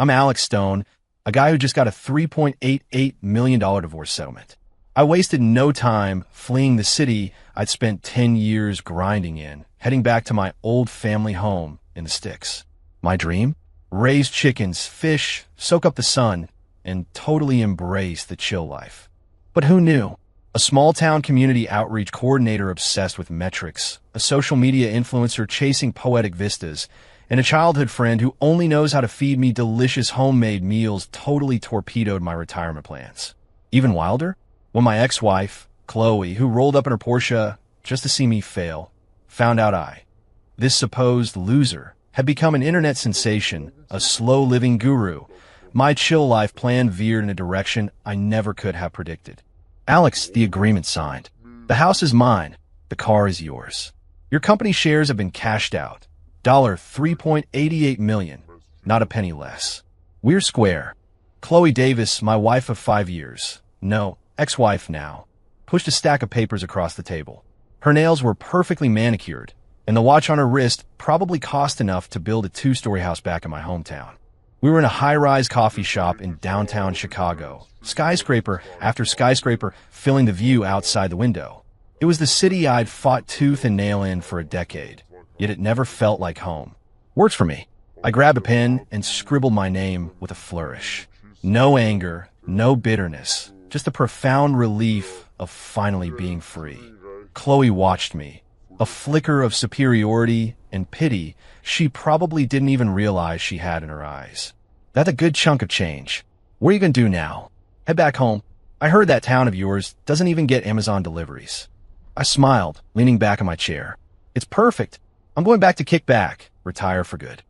I'm Alex Stone, a guy who just got a $3.88 million divorce settlement. I wasted no time fleeing the city I'd spent 10 years grinding in, heading back to my old family home in the sticks. My dream? Raise chickens, fish, soak up the sun, and totally embrace the chill life. But who knew? A small-town community outreach coordinator obsessed with metrics, a social media influencer chasing poetic vistas, and a childhood friend who only knows how to feed me delicious homemade meals totally torpedoed my retirement plans. Even wilder? When my ex-wife, Chloe, who rolled up in her Porsche just to see me fail, found out this supposed loser, had become an internet sensation, a slow-living guru, my chill life plan veered in a direction I never could have predicted. Alex, the agreement signed. The house is mine. The car is yours. Your company shares have been cashed out. $3.88 million, not a penny less. We're square. Chloe Davis, my wife of 5 years, no, ex-wife now, pushed a stack of papers across the table. Her nails were perfectly manicured, and the watch on her wrist probably cost enough to build a 2-story house back in my hometown. We were in a high-rise coffee shop in downtown Chicago, skyscraper after skyscraper filling the view outside the window. It was the city I'd fought tooth and nail in for a decade, yet it never felt like home. Works for me. I grabbed a pen and scribbled my name with a flourish. No anger, no bitterness, just a profound relief of finally being free. Chloe watched me. A flicker of superiority and pity she probably didn't even realize she had in her eyes. That's a good chunk of change. What are you gonna do now? Head back home? I heard that town of yours doesn't even get Amazon deliveries. I smiled, leaning back in my chair. It's perfect. I'm going back to kick back, retire for good.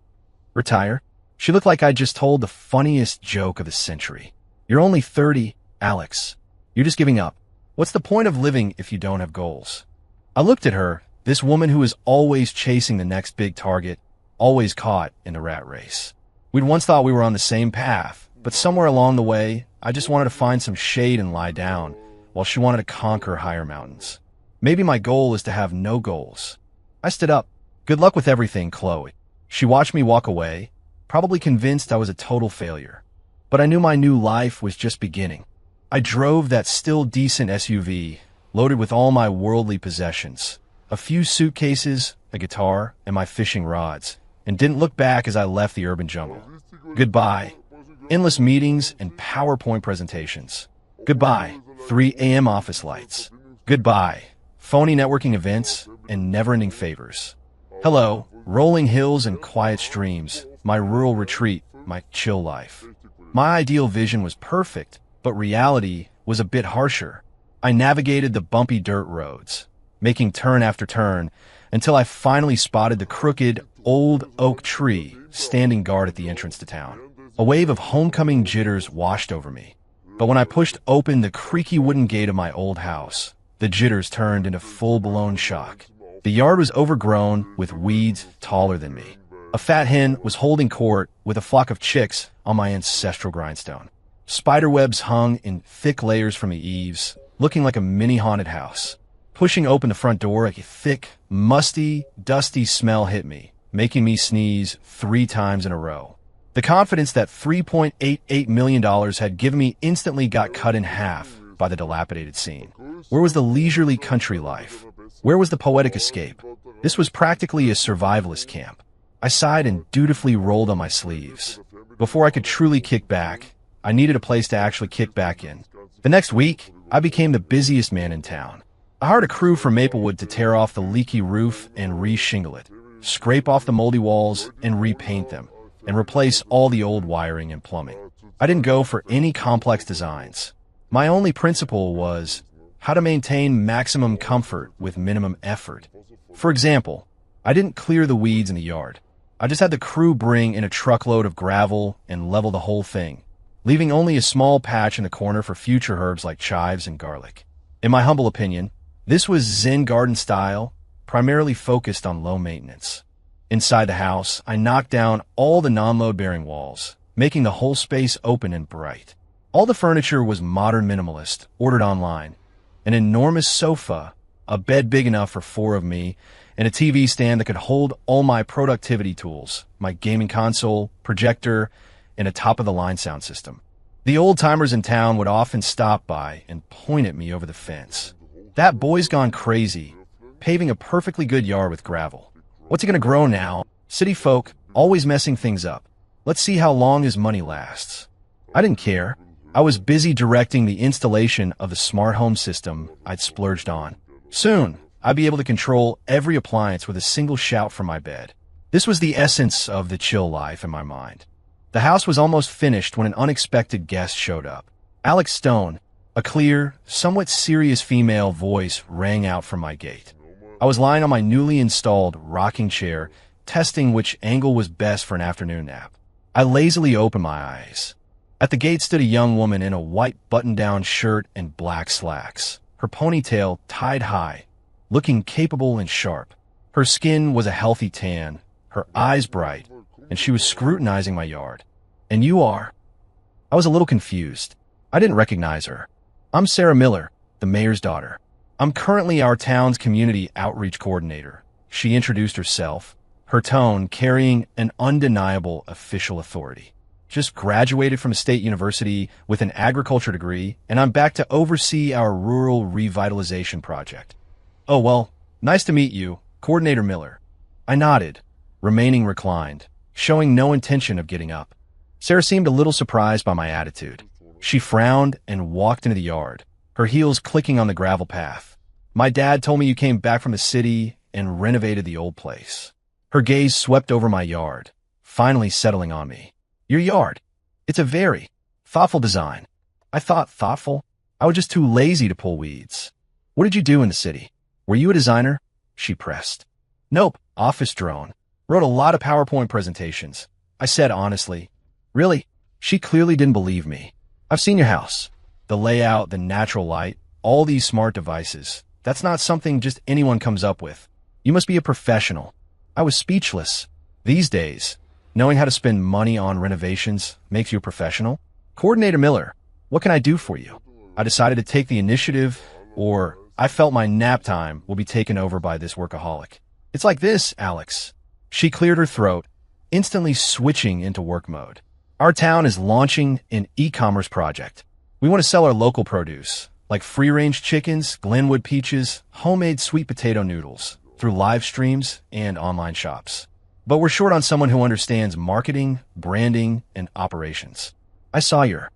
Retire? She looked like I just told the funniest joke of the century. You're only 30, Alex. You're just giving up. What's the point of living if you don't have goals? I looked at her, this woman who is always chasing the next big target, always caught in the rat race. We'd once thought we were on the same path, but somewhere along the way, I just wanted to find some shade and lie down, while she wanted to conquer higher mountains. Maybe my goal is to have no goals. I stood up. Good luck with everything, Chloe. She watched me walk away, probably convinced I was a total failure. But I knew my new life was just beginning. I drove that still decent SUV, loaded with all my worldly possessions, a few suitcases, a guitar, and my fishing rods, and didn't look back as I left the urban jungle. Goodbye. Endless meetings and PowerPoint presentations. Goodbye. 3 a.m. office lights. Goodbye. Phony networking events and never-ending favors. Hello. Rolling hills and quiet streams. My rural retreat. My chill life. My ideal vision was perfect, but reality was a bit harsher. I navigated the bumpy dirt roads, making turn after turn, until I finally spotted the crooked, old oak tree standing guard at the entrance to town. A wave of homecoming jitters washed over me. But when I pushed open the creaky wooden gate of my old house, the jitters turned into full-blown shock. The yard was overgrown with weeds taller than me. A fat hen was holding court with a flock of chicks on my ancestral grindstone. Spiderwebs hung in thick layers from the eaves, looking like a mini haunted house. Pushing open the front door, a thick, musty, dusty smell hit me, making me sneeze 3 times in a row. The confidence that $3.88 million had given me instantly got cut in half by the dilapidated scene. Where was the leisurely country life? Where was the poetic escape? This was practically a survivalist camp. I sighed and dutifully rolled on my sleeves. Before I could truly kick back, I needed a place to actually kick back in. The next week, I became the busiest man in town. I hired a crew from Maplewood to tear off the leaky roof and re-shingle it, scrape off the moldy walls and repaint them, and replace all the old wiring and plumbing. I didn't go for any complex designs. My only principle was how to maintain maximum comfort with minimum effort. For example, I didn't clear the weeds in the yard. I just had the crew bring in a truckload of gravel and level the whole thing, leaving only a small patch in the corner for future herbs like chives and garlic. In my humble opinion, this was Zen garden style, primarily focused on low maintenance. Inside the house, I knocked down all the non-load-bearing walls, making the whole space open and bright. All the furniture was modern minimalist, ordered online. An enormous sofa, a bed big enough for 4 of me, and a TV stand that could hold all my productivity tools, my gaming console, projector, and a top-of-the-line sound system. The old-timers in town would often stop by and point at me over the fence. That boy's gone crazy, paving a perfectly good yard with gravel. What's he gonna grow now? City folk, always messing things up. Let's see how long his money lasts. I didn't care. I was busy directing the installation of the smart home system I'd splurged on. Soon, I'd be able to control every appliance with a single shout from my bed. This was the essence of the chill life in my mind. The house was almost finished when an unexpected guest showed up. Alex Stone, a clear, somewhat serious female voice rang out from my gate. I was lying on my newly installed rocking chair, testing which angle was best for an afternoon nap. I lazily opened my eyes. At the gate stood a young woman in a white button-down shirt and black slacks, her ponytail tied high, looking capable and sharp. Her skin was a healthy tan, her eyes bright, and she was scrutinizing my yard. "And you are?" I was a little confused. I didn't recognize her. "I'm Sarah Miller, the mayor's daughter. I'm currently our town's community outreach coordinator." She introduced herself, her tone carrying an undeniable official authority. "Just graduated from a state university with an agriculture degree, and I'm back to oversee our rural revitalization project." "Oh, well, nice to meet you, Coordinator Miller." I nodded, remaining reclined, showing no intention of getting up. Sarah seemed a little surprised by my attitude. She frowned and walked into the yard, her heels clicking on the gravel path. "My dad told me you came back from the city and renovated the old place." Her gaze swept over my yard, finally settling on me. "Your yard. It's a very thoughtful design." I thought thoughtful? I was just too lazy to pull weeds. "What did you do in the city? Were you a designer?" She pressed. "Nope, office drone. Wrote a lot of PowerPoint presentations." I said honestly. "Really?" She clearly didn't believe me. "I've seen your house. The layout, the natural light, all these smart devices. That's not something just anyone comes up with. You must be a professional." I was speechless. These days, knowing how to spend money on renovations makes you a professional? "Coordinator Miller, what can I do for you?" I decided to take the initiative, or I felt my nap time will be taken over by this workaholic. "It's like this, Alex." She cleared her throat, instantly switching into work mode. "Our town is launching an e-commerce project. We want to sell our local produce, like free-range chickens, Glenwood peaches, homemade sweet potato noodles, through live streams and online shops. But we're short on someone who understands marketing, branding, and operations." I saw your.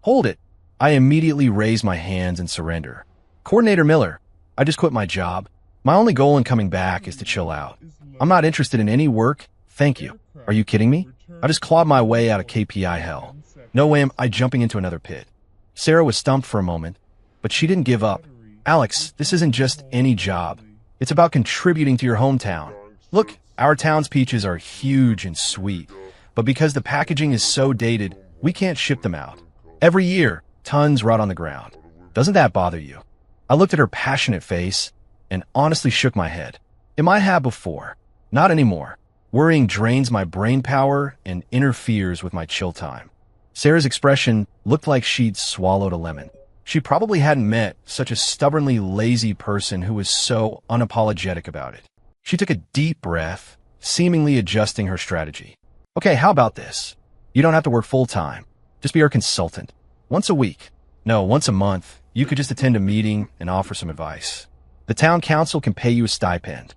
"Hold it." I immediately raised my hands in surrender. "Coordinator Miller, I just quit my job. My only goal in coming back is to chill out. I'm not interested in any work, thank you." "Are you kidding me?" I just clawed my way out of KPI hell. No way am I jumping into another pit. Sarah was stumped for a moment, but she didn't give up. "Alex, this isn't just any job. It's about contributing to your hometown. Look, our town's peaches are huge and sweet, but because the packaging is so dated, we can't ship them out. Every year, tons rot on the ground. Doesn't that bother you?" I looked at her passionate face and honestly shook my head. It might have before. Not anymore. Worrying drains my brain power and interferes with my chill time. Sarah's expression looked like she'd swallowed a lemon. She probably hadn't met such a stubbornly lazy person who was so unapologetic about it. She took a deep breath, seemingly adjusting her strategy. "Okay, how about this? You don't have to work full-time. Just be our consultant. Once a week. No, once a month. You could just attend a meeting and offer some advice. The town council can pay you a stipend.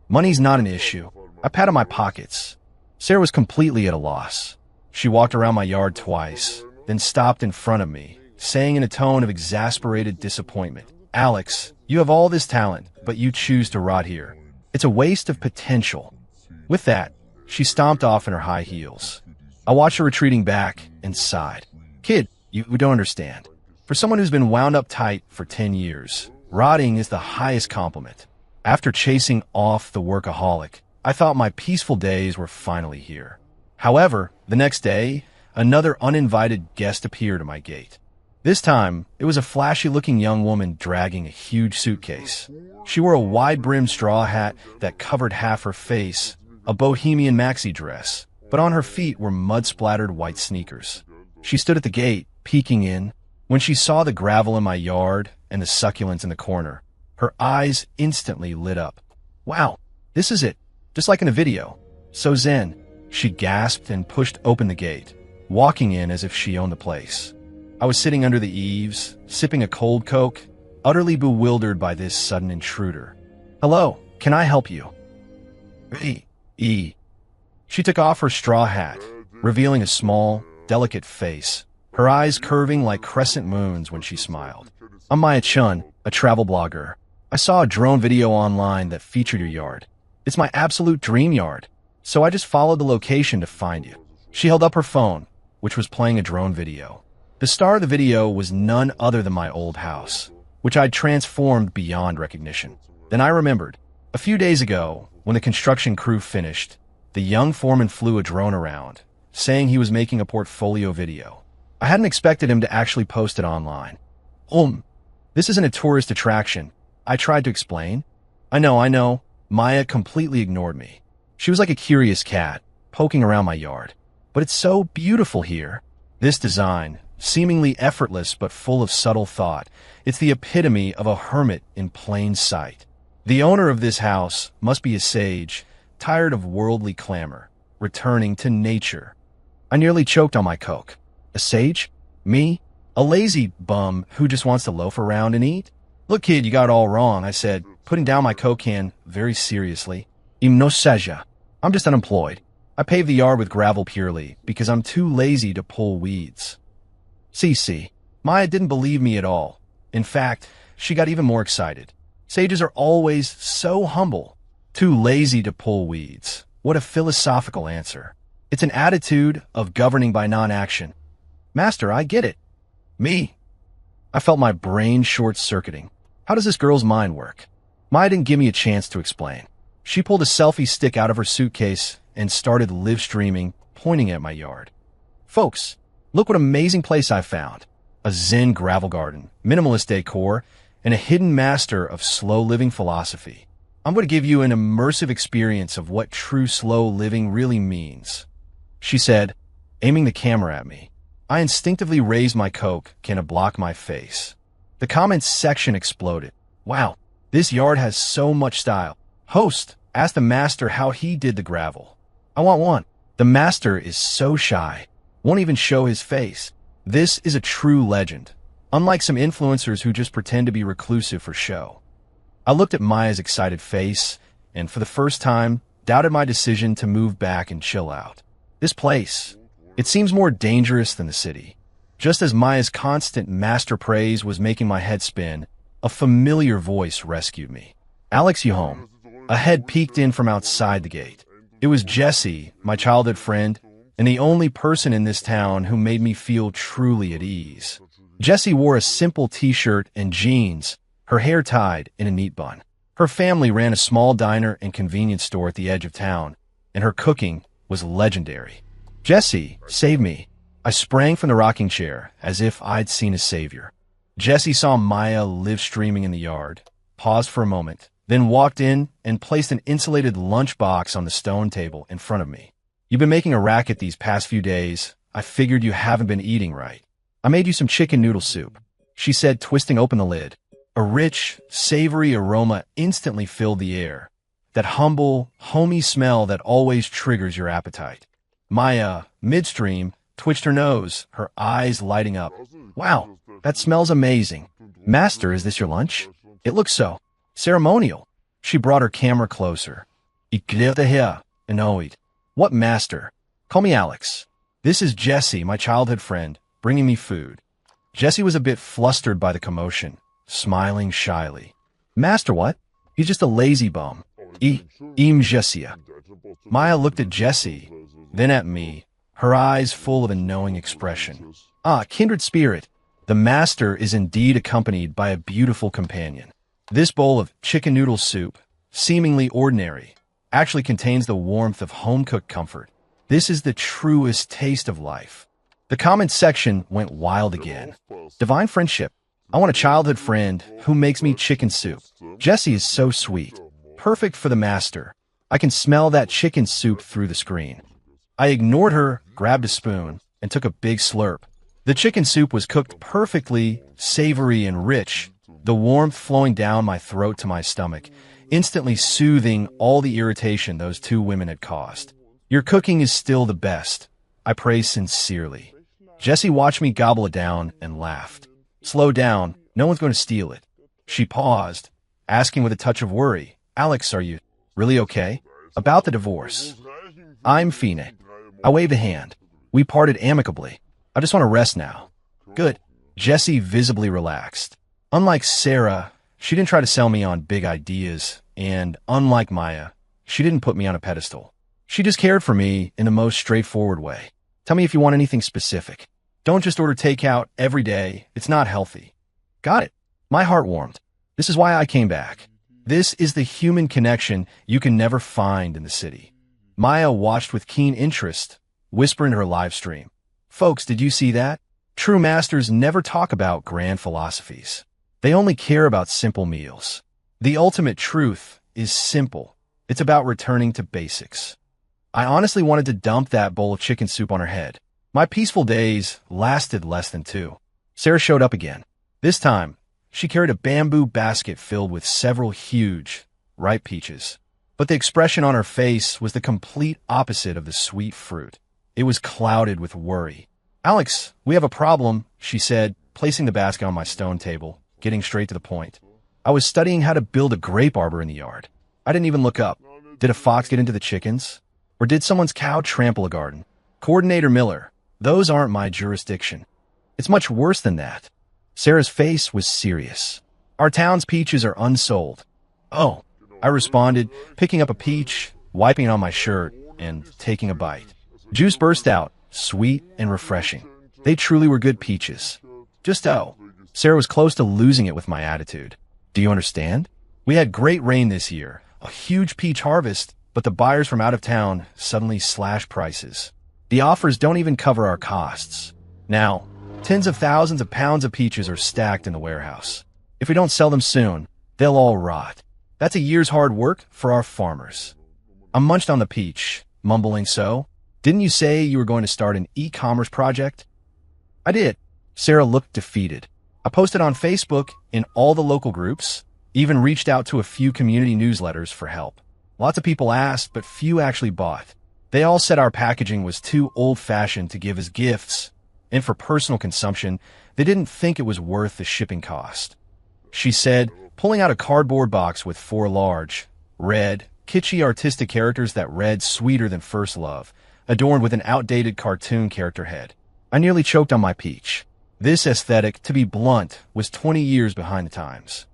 Money's not an issue." I patted my pockets. Sarah was completely at a loss. She walked around my yard twice, then stopped in front of me, saying in a tone of exasperated disappointment, "Alex, you have all this talent, but you choose to rot here. It's a waste of potential." With that, she stomped off in her high heels. I watched her retreating back and sighed. "Kid, you don't understand. For someone who's been wound up tight for 10 years, rotting is the highest compliment." After chasing off the workaholic, I thought my peaceful days were finally here. However, the next day, another uninvited guest appeared at my gate. This time, it was a flashy-looking young woman dragging a huge suitcase. She wore a wide-brimmed straw hat that covered half her face, a bohemian maxi dress, but on her feet were mud-splattered white sneakers. She stood at the gate, peeking in. When she saw the gravel in my yard and the succulents in the corner, her eyes instantly lit up. "Wow, this is it, just like in a video. So zen." She gasped and pushed open the gate. walking in as if she owned the place. I was sitting under the eaves, sipping a cold Coke, utterly bewildered by this sudden intruder. "Hello, can I help you?" E. She took off her straw hat, revealing a small, delicate face, her eyes curving like crescent moons when she smiled. "I'm Maya Chun, a travel blogger. I saw a drone video online that featured your yard. It's my absolute dream yard, so I just followed the location to find you." She held up her phone, which was playing a drone video. The star of the video was none other than my old house, which I'd transformed beyond recognition. Then I remembered. A few days ago, when the construction crew finished, the young foreman flew a drone around, saying he was making a portfolio video. I hadn't expected him to actually post it online. This isn't a tourist attraction," I tried to explain. I know. Maya completely ignored me. She was like a curious cat, poking around my yard. "But it's so beautiful here." This design, seemingly effortless but full of subtle thought, it's the epitome of a hermit in plain sight. The owner of this house must be a sage, tired of worldly clamor, returning to nature. I nearly choked on my Coke. A sage? Me? A lazy bum who just wants to loaf around and eat? "Look, kid, you got it all wrong," I said, putting down my Coke can very seriously. "Im no seja. I'm just unemployed. I pave the yard with gravel purely because I'm too lazy to pull weeds." See, Maya didn't believe me at all. In fact, she got even more excited. Sages are always so humble. Too lazy to pull weeds. What a philosophical answer. It's an attitude of governing by non-action. "Master, I get it." "Me?" I felt my brain short-circuiting. How does this girl's mind work? Maya didn't give me a chance to explain. She pulled a selfie stick out of her suitcase and started live streaming, pointing at my yard. "Folks, look what amazing place I found. A zen gravel garden, minimalist decor, and a hidden master of slow living philosophy. I'm going to give you an immersive experience of what true slow living really means," she said, aiming the camera at me. I instinctively raised my Coke can to block my face. The comments section exploded. "Wow, this yard has so much style. Host, ask the master how he did the gravel." "I want one." "The master is so shy. Won't even show his face." This is a true legend, unlike some influencers who just pretend to be reclusive for show. I looked at Maya's excited face, and for the first time, doubted my decision to move back and chill out. This place, it seems more dangerous than the city. Just as Maya's constant master praise was making my head spin, a familiar voice rescued me. "Alex, you home?" A head peeked in from outside the gate. It was Jesse, my childhood friend, and the only person in this town who made me feel truly at ease. Jessie wore a simple t-shirt and jeans, her hair tied in a neat bun. Her family ran a small diner and convenience store at the edge of town, and her cooking was legendary. "Jessie, save me." I sprang from the rocking chair as if I'd seen a savior. Jessie saw Maya live streaming in the yard, paused for a moment, then walked in and placed an insulated lunchbox on the stone table in front of me. "You've been making a racket these past few days. I figured you haven't been eating right. I made you some chicken noodle soup," she said, twisting open the lid. A rich, savory aroma instantly filled the air. That humble, homey smell that always triggers your appetite. Maya, midstream, twitched her nose, her eyes lighting up. "Wow, that smells amazing. Master, is this your lunch?" "It looks so. Ceremonial." She brought her camera closer. "Ik leerde her, annoyed." "What master?" "Call me Alex. This is Jesse, my childhood friend, bringing me food." Jesse was a bit flustered by the commotion, smiling shyly. "Master what? He's just a lazy bum. Im Jessia." Maya looked at Jesse, then at me, her eyes full of a knowing expression. "Ah, kindred spirit. The master is indeed accompanied by a beautiful companion. This bowl of chicken noodle soup, seemingly ordinary, actually contains the warmth of home-cooked comfort. This is the truest taste of life." The comment section went wild again. "Divine friendship. I want a childhood friend who makes me chicken soup. Jesse is so sweet. Perfect for the master. I can smell that chicken soup through the screen." I ignored her, grabbed a spoon, and took a big slurp. The chicken soup was cooked perfectly, savory and rich, the warmth flowing down my throat to my stomach, instantly soothing all the irritation those two women had caused. "Your cooking is still the best," I praised sincerely. Jessie watched me gobble it down and laughed. Slow down, no one's going to steal it. She paused, asking with a touch of worry, Alex, are you really okay? About the divorce. I'm Fine. I waved a hand. We parted amicably. I just want to rest now. Good. Jessie visibly relaxed. Unlike Sarah, she didn't try to sell me on big ideas, and unlike Maya, she didn't put me on a pedestal. She just cared for me in the most straightforward way. Tell me if you want anything specific. Don't just order takeout every day. It's not healthy. Got it. My heart warmed. This is why I came back. This is the human connection you can never find in the city. Maya watched with keen interest, whispering to her live stream. Folks, did you see that? True masters never talk about grand philosophies. They only care about simple meals. The ultimate truth is simple. It's about returning to basics. I honestly wanted to dump that bowl of chicken soup on her head. My peaceful days lasted less than 2. Sarah showed up again. This time, she carried a bamboo basket filled with several huge, ripe peaches. But the expression on her face was the complete opposite of the sweet fruit. It was clouded with worry. Alex, we have a problem, she said, placing the basket on my stone table, getting straight to the point. I was studying how to build a grape arbor in the yard. I didn't even look up. Did a fox get into the chickens? Or did someone's cow trample a garden? Coordinator Miller, those aren't my jurisdiction. It's much worse than that. Sarah's face was serious. Our town's peaches are unsold. Oh, I responded, picking up a peach, wiping it on my shirt, and taking a bite. Juice burst out, sweet and refreshing. They truly were good peaches. Just oh. Sarah was close to losing it with my attitude. Do you understand? We had great rain this year, a huge peach harvest, but the buyers from out of town suddenly slashed prices. The offers don't even cover our costs. Now, tens of thousands of pounds of peaches are stacked in the warehouse. If we don't sell them soon, they'll all rot. That's a year's hard work for our farmers. I munched on the peach, mumbling so. Didn't you say you were going to start an e-commerce project? I did. Sarah looked defeated. I posted on Facebook, in all the local groups, even reached out to a few community newsletters for help. Lots of people asked, but few actually bought. They all said our packaging was too old-fashioned to give as gifts, and for personal consumption, they didn't think it was worth the shipping cost. She said, pulling out a cardboard box with 4 large, red, kitschy artistic characters that read sweeter than first love, adorned with an outdated cartoon character head. I nearly choked on my peach. This aesthetic, to be blunt, was 20 years behind the times.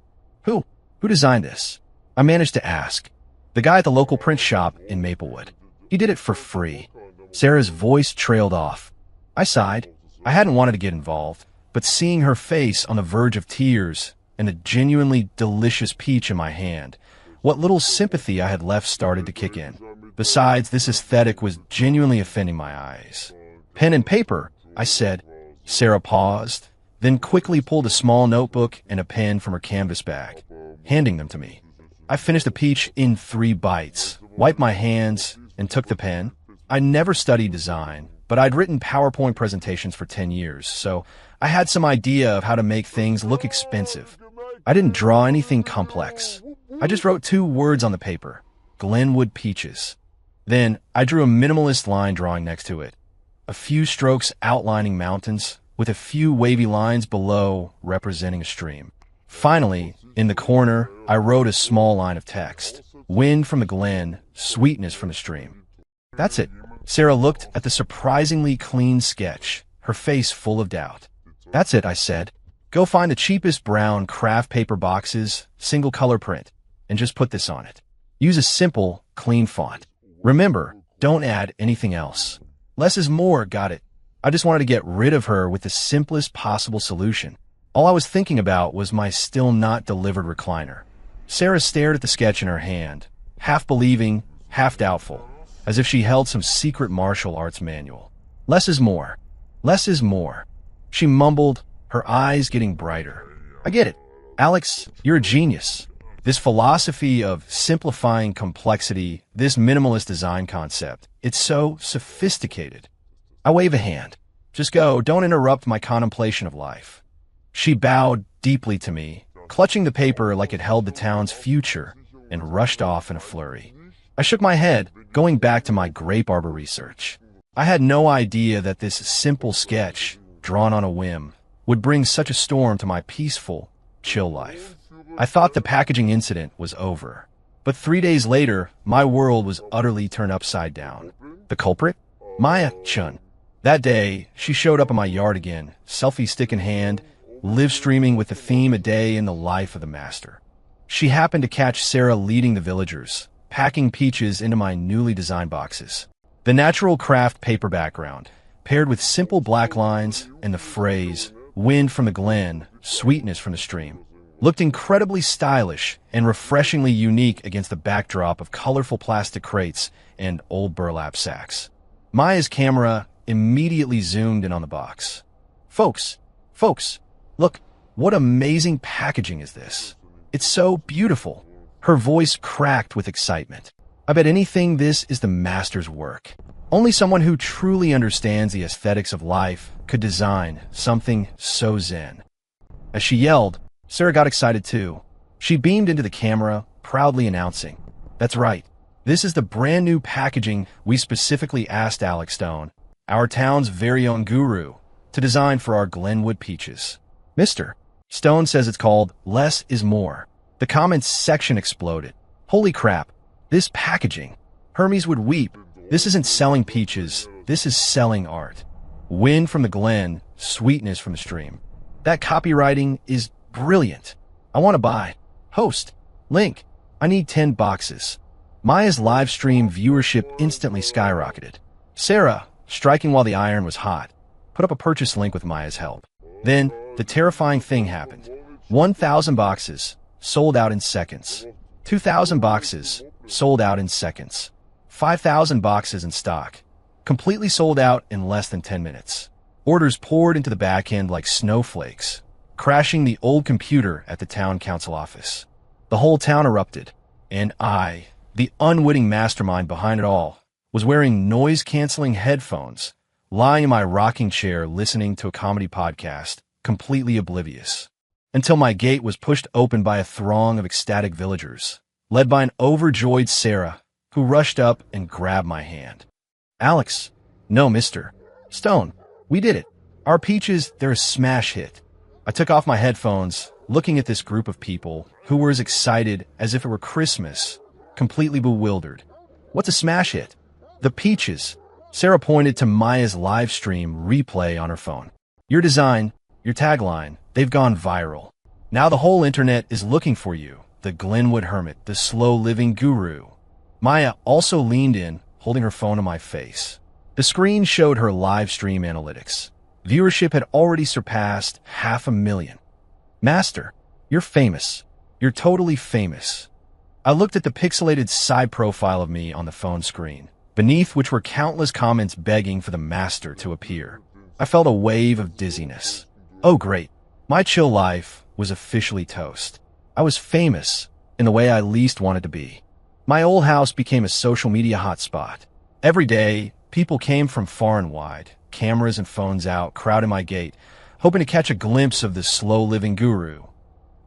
Who designed this? I managed to ask. The guy at the local print shop in Maplewood. He did it for free. Sarah's voice trailed off. I sighed. I hadn't wanted to get involved, but seeing her face on the verge of tears and a genuinely delicious peach in my hand, what little sympathy I had left started to kick in. Besides, this aesthetic was genuinely offending my eyes. Pen and paper, I said. Sarah paused, then quickly pulled a small notebook and a pen from her canvas bag, handing them to me. I finished the peach in 3 bites, wiped my hands, and took the pen. I never studied design, but I'd written PowerPoint presentations for 10 years, so I had some idea of how to make things look expensive. I didn't draw anything complex. I just wrote 2 words on the paper, Glenwood Peaches. Then I drew a minimalist line drawing next to it, a few strokes outlining mountains, with a few wavy lines below representing a stream. Finally, in the corner, I wrote a small line of text. Wind from the glen, sweetness from the stream. That's it. Sarah looked at the surprisingly clean sketch, her face full of doubt. That's it, I said. Go find the cheapest brown craft paper boxes, single color print, and just put this on it. Use a simple, clean font. Remember, don't add anything else. Less is more, got it? I just wanted to get rid of her with the simplest possible solution. All I was thinking about was my still not delivered recliner. Sarah stared at the sketch in her hand, half believing, half doubtful, as if she held some secret martial arts manual. Less is more. Less is more. She mumbled, her eyes getting brighter. I get it. Alex, you're a genius. This philosophy of simplifying complexity, this minimalist design concept, it's so sophisticated. I wave a hand. Just go, don't interrupt my contemplation of life. She bowed deeply to me, clutching the paper like it held the town's future, and rushed off in a flurry. I shook my head, going back to my grape arbor research. I had no idea that this simple sketch, drawn on a whim, would bring such a storm to my peaceful, chill life. I thought the packaging incident was over. But 3 days later, my world was utterly turned upside down. The culprit? Maya Chun. That day, she showed up in my yard again, selfie stick in hand, live streaming with the theme A Day in the Life of the Master. She happened to catch Sarah leading the villagers, packing peaches into my newly designed boxes. The natural craft paper background, paired with simple black lines and the phrase, "Wind from the glen, sweetness from the stream," looked incredibly stylish and refreshingly unique against the backdrop of colorful plastic crates and old burlap sacks. Maya's camera immediately zoomed in on the box. Folks, look, what amazing packaging is this? It's so beautiful. Her voice cracked with excitement. I bet anything this is the master's work. Only someone who truly understands the aesthetics of life could design something so zen. As she yelled, Sarah got excited too. She beamed into the camera, proudly announcing, "That's right. This is the brand new packaging we specifically asked Alex Stone, our town's very own guru, to design for our Glenwood peaches." Mr. Stone says it's called Less is More. The comments section exploded. Holy crap, this packaging. Hermes would weep. This isn't selling peaches, this is selling art. Wind from the glen, sweetness from the stream. That copywriting is brilliant. I want to buy. Host. Link. I need 10 boxes. Maya's live stream viewership instantly skyrocketed. Sarah, striking while the iron was hot, put up a purchase link with Maya's help. Then, the terrifying thing happened. 1,000 boxes, sold out in seconds. 2,000 boxes, sold out in seconds. 5,000 boxes in stock, completely sold out in less than 10 minutes. Orders poured into the back end like snowflakes, crashing the old computer at the town council office. The whole town erupted, and I, the unwitting mastermind behind it all, was wearing noise-canceling headphones, lying in my rocking chair listening to a comedy podcast, completely oblivious, until my gate was pushed open by a throng of ecstatic villagers, led by an overjoyed Sarah, who rushed up and grabbed my hand. "Alex, no, Mr. Stone, we did it. Our peaches, they're a smash hit." I took off my headphones, looking at this group of people who were as excited as if it were Christmas, completely bewildered. "What's a smash hit?" "The peaches." Sarah pointed to Maya's live stream replay on her phone. "Your design, your tagline, they've gone viral. Now the whole internet is looking for you, the Glenwood Hermit, the slow-living guru." Maya also leaned in, holding her phone to my face. The screen showed her live stream analytics. Viewership had already surpassed 500,000. "Master, you're famous. You're totally famous." I looked at the pixelated side profile of me on the phone screen, beneath which were countless comments begging for the master to appear. I felt a wave of dizziness. Oh great, my chill life was officially toast. I was famous in the way I least wanted to be. My old house became a social media hotspot. Every day, people came from far and wide, cameras and phones out, crowding my gate, hoping to catch a glimpse of the slow-living guru.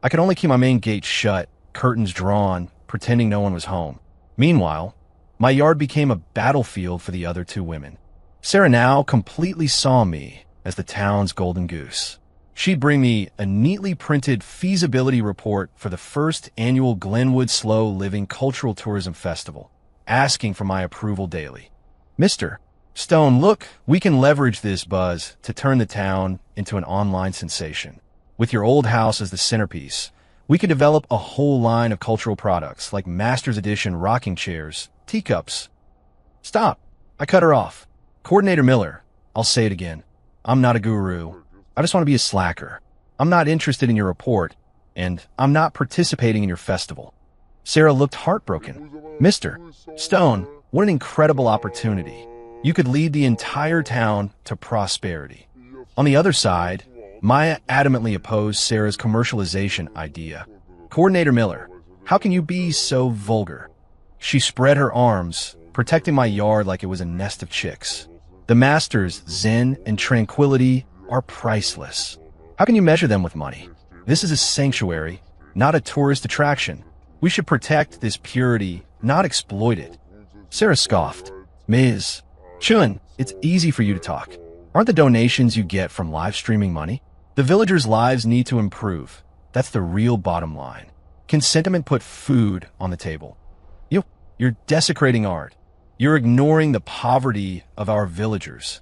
I could only keep my main gate shut, curtains drawn, pretending no one was home. Meanwhile, my yard became a battlefield for the other two women. Sarah now completely saw me as the town's golden goose. She'd bring me a neatly printed feasibility report for the first annual Glenwood Slow Living Cultural Tourism Festival, asking for my approval daily. "Mr. Stone, look, we can leverage this buzz to turn the town into an online sensation. With your old house as the centerpiece, we could develop a whole line of cultural products like Master's Edition rocking chairs, teacups." "Stop." I cut her off. "Coordinator Miller, I'll say it again. I'm not a guru. I just want to be a slacker. I'm not interested in your report, and I'm not participating in your festival." Sarah looked heartbroken. "Mr. Stone, what an incredible opportunity. You could lead the entire town to prosperity." On the other side, Maya adamantly opposed Sarah's commercialization idea. "Coordinator Miller, how can you be so vulgar?" She spread her arms, protecting my yard like it was a nest of chicks. "The master's zen and tranquility are priceless. How can you measure them with money? This is a sanctuary, not a tourist attraction. We should protect this purity, not exploit it." Sarah scoffed. "Ms. Chun, it's easy for you to talk. Aren't the donations you get from live streaming money? The villagers' lives need to improve. That's the real bottom line. Can sentiment put food on the table? You're desecrating art. You're ignoring the poverty of our villagers.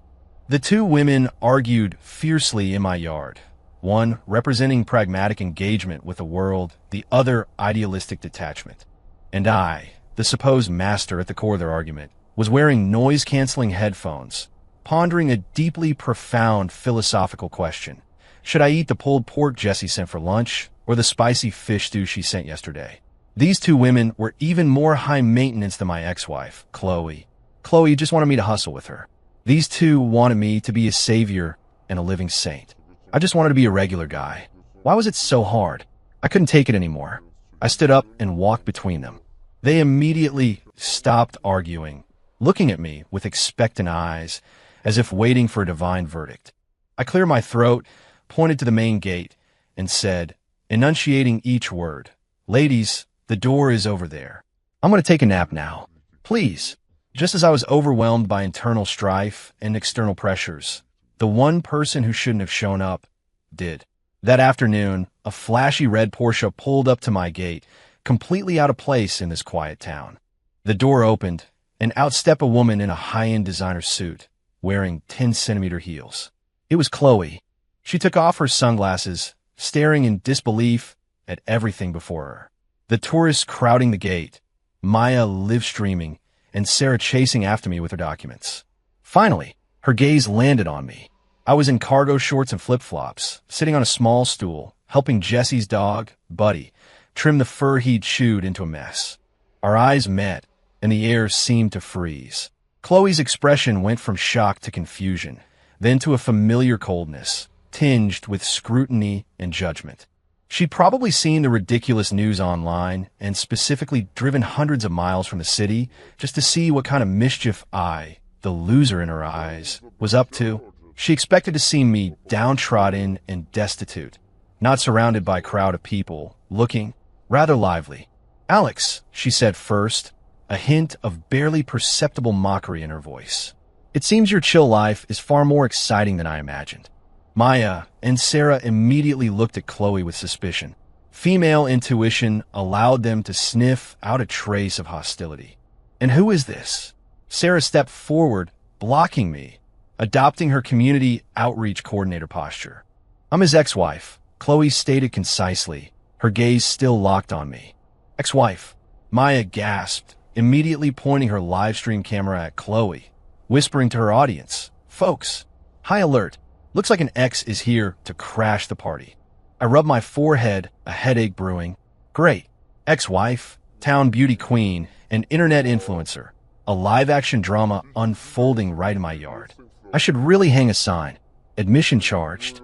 The two women argued fiercely in my yard, one representing pragmatic engagement with the world, the other idealistic detachment. And I, the supposed master at the core of their argument, was wearing noise-canceling headphones, pondering a deeply profound philosophical question. Should I eat the pulled pork Jessie sent for lunch, or the spicy fish stew she sent yesterday? These two women were even more high maintenance than my ex-wife, Chloe. Chloe just wanted me to hustle with her. These two wanted me to be a savior and a living saint. I just wanted to be a regular guy. Why was it so hard? I couldn't take it anymore. I stood up and walked between them. They immediately stopped arguing, looking at me with expectant eyes, as if waiting for a divine verdict. I cleared my throat, pointed to the main gate, and said, enunciating each word, "Ladies, the door is over there. I'm going to take a nap now. Please." Just as I was overwhelmed by internal strife and external pressures, the one person who shouldn't have shown up did. That afternoon, a flashy red Porsche pulled up to my gate, completely out of place in this quiet town. The door opened, and out stepped a woman in a high-end designer suit, wearing 10-centimeter heels. It was Chloe. She took off her sunglasses, staring in disbelief at everything before her. The tourists crowding the gate, Maya live-streaming, and Sarah chasing after me with her documents. Finally, her gaze landed on me. I was in cargo shorts and flip-flops, sitting on a small stool, helping Jessie's dog, Buddy, trim the fur he'd chewed into a mess. Our eyes met, and the air seemed to freeze. Chloe's expression went from shock to confusion, then to a familiar coldness, tinged with scrutiny and judgment. She'd probably seen the ridiculous news online and specifically driven hundreds of miles from the city just to see what kind of mischief I, the loser in her eyes, was up to. She expected to see me downtrodden and destitute, not surrounded by a crowd of people, looking rather lively. "Alex," she said first, a hint of barely perceptible mockery in her voice. "It seems your chill life is far more exciting than I imagined." Maya and Sarah immediately looked at Chloe with suspicion. Female intuition allowed them to sniff out a trace of hostility. "And who is this?" Sarah stepped forward, blocking me, adopting her community outreach coordinator posture. "I'm his ex-wife," Chloe stated concisely, her gaze still locked on me. "Ex-wife," Maya gasped, immediately pointing her live stream camera at Chloe, whispering to her audience, "Folks, high alert. Looks like an ex is here to crash the party." I rubbed my forehead, a headache brewing. Great. Ex-wife, town beauty queen, and internet influencer. A live-action drama unfolding right in my yard. I should really hang a sign. Admission charged.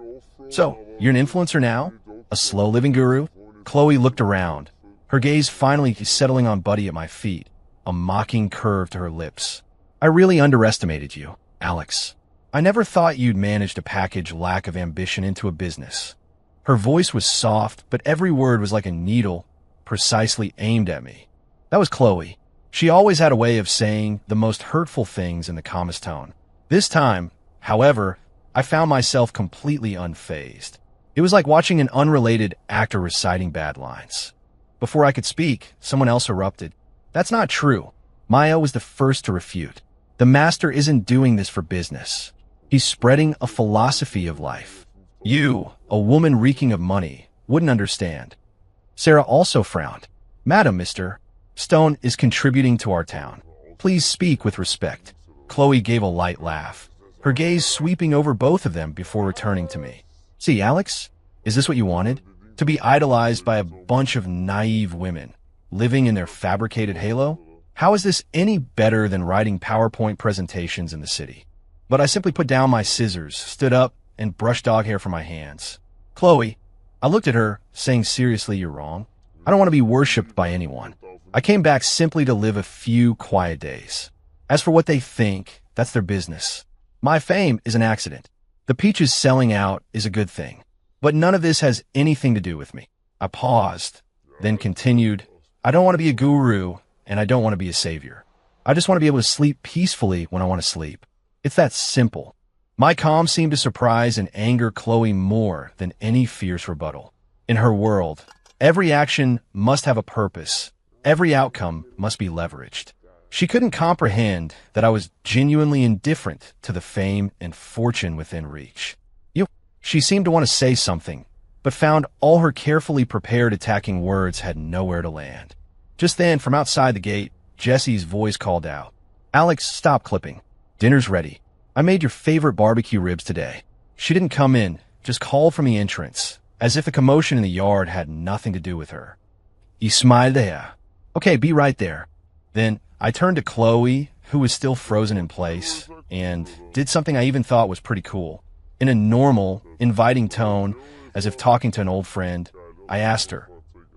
"So, you're an influencer now? A slow-living guru?" Chloe looked around, her gaze finally settling on Buddy at my feet, a mocking curve to her lips. "I really underestimated you, Alex. I never thought you'd manage to package lack of ambition into a business." Her voice was soft, but every word was like a needle, precisely aimed at me. That was Chloe. She always had a way of saying the most hurtful things in the calmest tone. This time, however, I found myself completely unfazed. It was like watching an unrelated actor reciting bad lines. Before I could speak, someone else erupted. "That's not true." Maya was the first to refute. "The master isn't doing this for business. He's spreading a philosophy of life. You, a woman reeking of money, wouldn't understand." Sarah also frowned. "Madam, Mr. Stone is contributing to our town. Please speak with respect." Chloe gave a light laugh, her gaze sweeping over both of them before returning to me. "See, Alex, is this what you wanted? To be idolized by a bunch of naive women, living in their fabricated halo? How is this any better than writing PowerPoint presentations in the city?" But I simply put down my scissors, stood up, and brushed dog hair from my hands. "Chloe," I looked at her, saying seriously, "you're wrong. I don't want to be worshipped by anyone. I came back simply to live a few quiet days. As for what they think, that's their business. My fame is an accident. The Peaches selling out is a good thing. But none of this has anything to do with me." I paused, then continued, "I don't want to be a guru, and I don't want to be a savior. I just want to be able to sleep peacefully when I want to sleep. It's that simple. My calm seemed to surprise and anger Chloe more than any fierce rebuttal. In her world, every action must have a purpose. Every outcome must be leveraged. She couldn't comprehend that I was genuinely indifferent to the fame and fortune within reach. She seemed to want to say something, but found all her carefully prepared attacking words had nowhere to land. Just then, from outside the gate, Jesse's voice called out, "Alex, stop clipping. Dinner's ready. I made your favorite barbecue ribs today." She didn't come in, just called from the entrance, as if the commotion in the yard had nothing to do with her. "Ismael there. Okay, be right there." Then I turned to Chloe, who was still frozen in place, and did something I even thought was pretty cool. In a normal, inviting tone, as if talking to an old friend, I asked her,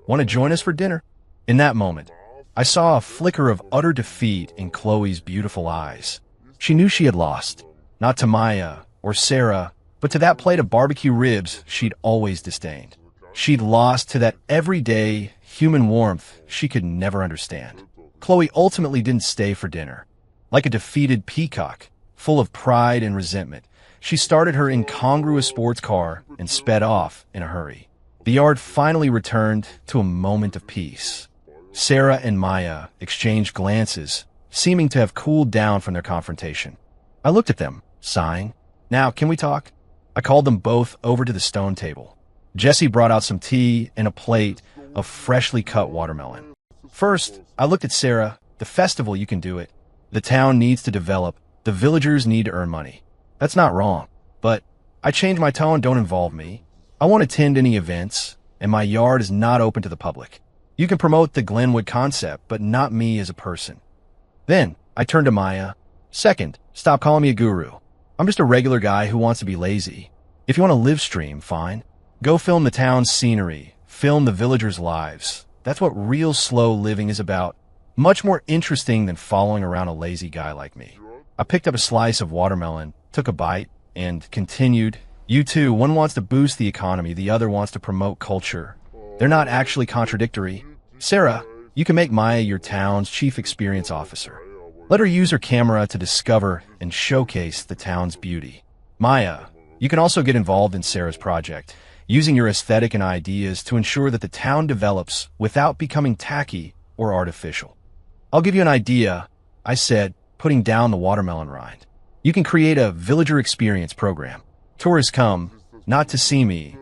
"Want to join us for dinner?" In that moment, I saw a flicker of utter defeat in Chloe's beautiful eyes. She knew she had lost, not to Maya or Sarah, but to that plate of barbecue ribs she'd always disdained. She'd lost to that everyday, human warmth she could never understand. Chloe ultimately didn't stay for dinner. Like a defeated peacock, full of pride and resentment, she started her incongruous sports car and sped off in a hurry. The yard finally returned to a moment of peace. Sarah and Maya exchanged glances, seeming to have cooled down from their confrontation. I looked at them, sighing. "Now, can we talk?" I called them both over to the stone table. Jesse brought out some tea and a plate of freshly cut watermelon. First, I looked at Sarah. "The festival, you can do it. The town needs to develop. The villagers need to earn money. That's not wrong. But I changed my tone. Don't involve me. I won't attend any events, and my yard is not open to the public. You can promote the Glenwood concept, but not me as a person." Then I turned to Maya. "Second, stop calling me a guru. I'm just a regular guy who wants to be lazy. If you want to live stream, fine. Go film the town's scenery. Film the villagers' lives. That's what real slow living is about. Much more interesting than following around a lazy guy like me." I picked up a slice of watermelon, took a bite, and continued, "You two, one wants to boost the economy, the other wants to promote culture. They're not actually contradictory. Sarah, you can make Maya your town's chief experience officer. Let her use her camera to discover and showcase the town's beauty. Maya, you can also get involved in Sarah's project, using your aesthetic and ideas to ensure that the town develops without becoming tacky or artificial." "I'll give you an idea," I said, putting down the watermelon rind. "You can create a villager experience program. Tourists come, not to see me,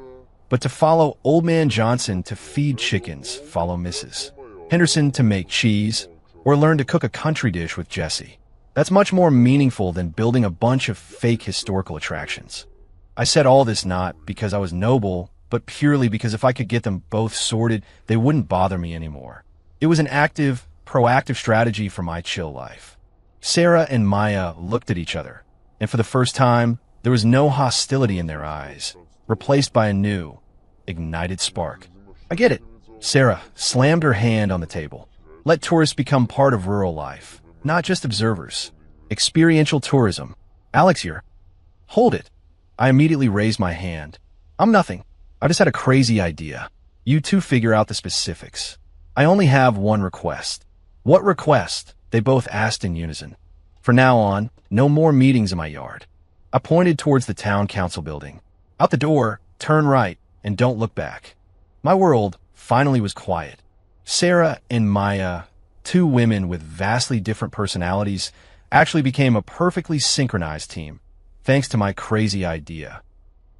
but to follow Old Man Johnson to feed chickens, follow Mrs. Henderson to make cheese, or learn to cook a country dish with Jesse. That's much more meaningful than building a bunch of fake historical attractions." I said all this not because I was noble, but purely because if I could get them both sorted, they wouldn't bother me anymore. It was an active, proactive strategy for my chill life. Sarah and Maya looked at each other, and for the first time, there was no hostility in their eyes, replaced by a new, ignited spark. "I get it." Sarah slammed her hand on the table. "Let tourists become part of rural life, not just observers. Experiential tourism. Alex here." "Hold it." I immediately raised my hand. "I'm nothing. I just had a crazy idea. You two figure out the specifics. I only have one request." "What request?" they both asked in unison. "For now on, no more meetings in my yard." I pointed towards the town council building. "Out the door, turn right, and don't look back." My world finally was quiet. Sarah and Maya, two women with vastly different personalities, actually became a perfectly synchronized team, thanks to my crazy idea.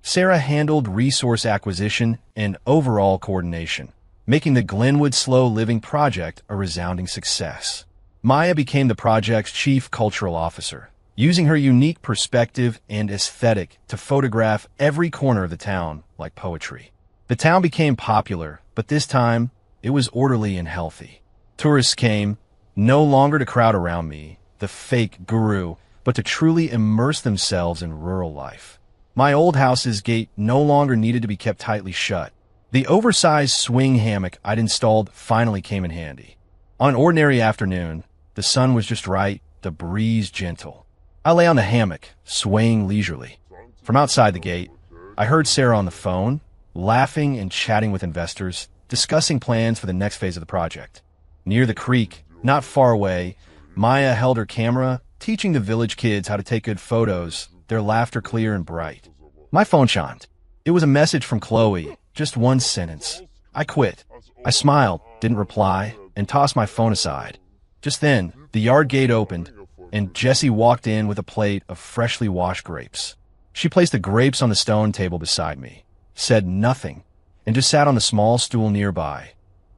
Sarah handled resource acquisition and overall coordination, making the Glenwood Slow Living project a resounding success. Maya became the project's chief cultural officer, using her unique perspective and aesthetic to photograph every corner of the town like poetry. The town became popular, but this time, it was orderly and healthy. Tourists came, no longer to crowd around me, the fake guru, but to truly immerse themselves in rural life. My old house's gate no longer needed to be kept tightly shut. The oversized swing hammock I'd installed finally came in handy. On an ordinary afternoon, the sun was just right, the breeze gentle. I lay on the hammock, swaying leisurely. From outside the gate, I heard Sarah on the phone, laughing and chatting with investors, discussing plans for the next phase of the project. Near the creek, not far away, Maya held her camera, teaching the village kids how to take good photos, their laughter clear and bright. My phone chimed. It was a message from Chloe, just one sentence. I quit. I smiled, didn't reply, and tossed my phone aside. Just then, the yard gate opened, and Jessie walked in with a plate of freshly washed grapes. She placed the grapes on the stone table beside me, said nothing, and just sat on the small stool nearby,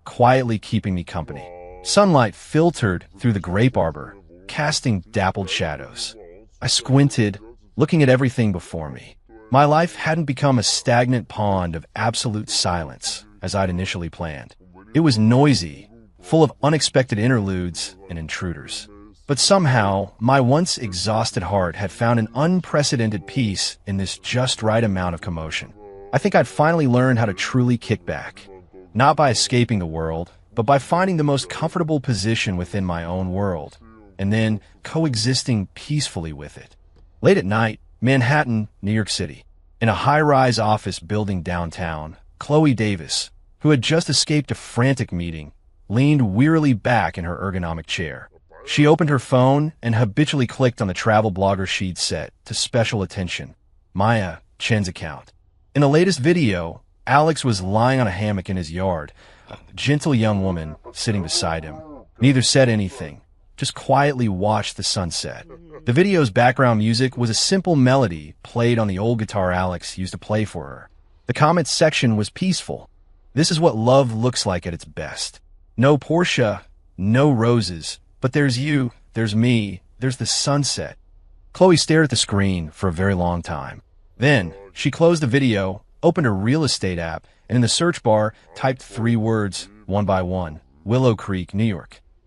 quietly keeping me company. Sunlight filtered through the grape arbor, casting dappled shadows. I squinted, looking at everything before me. My life hadn't become a stagnant pond of absolute silence, as I'd initially planned. It was noisy, full of unexpected interludes and intruders. But somehow, my once exhausted heart had found an unprecedented peace in this just right amount of commotion. I think I'd finally learned how to truly kick back, not by escaping the world, but by finding the most comfortable position within my own world, and then coexisting peacefully with it. Late at night, Manhattan, New York City. In a high-rise office building downtown, Chloe Davis, who had just escaped a frantic meeting, leaned wearily back in her ergonomic chair. She opened her phone and habitually clicked on the travel blogger she'd set to special attention, Maya Chen's account. In the latest video, Alex was lying on a hammock in his yard, a gentle young woman sitting beside him. Neither said anything, just quietly watched the sunset. The video's background music was a simple melody played on the old guitar Alex used to play for her. The comments section was peaceful. This is what love looks like at its best. No Porsche, no roses, but there's you, there's me, there's the sunset. Chloe stared at the screen for a very long time. Then, she closed the video, opened her real estate app, and in the search bar, typed 3 words, one by one. Willow Creek, New York.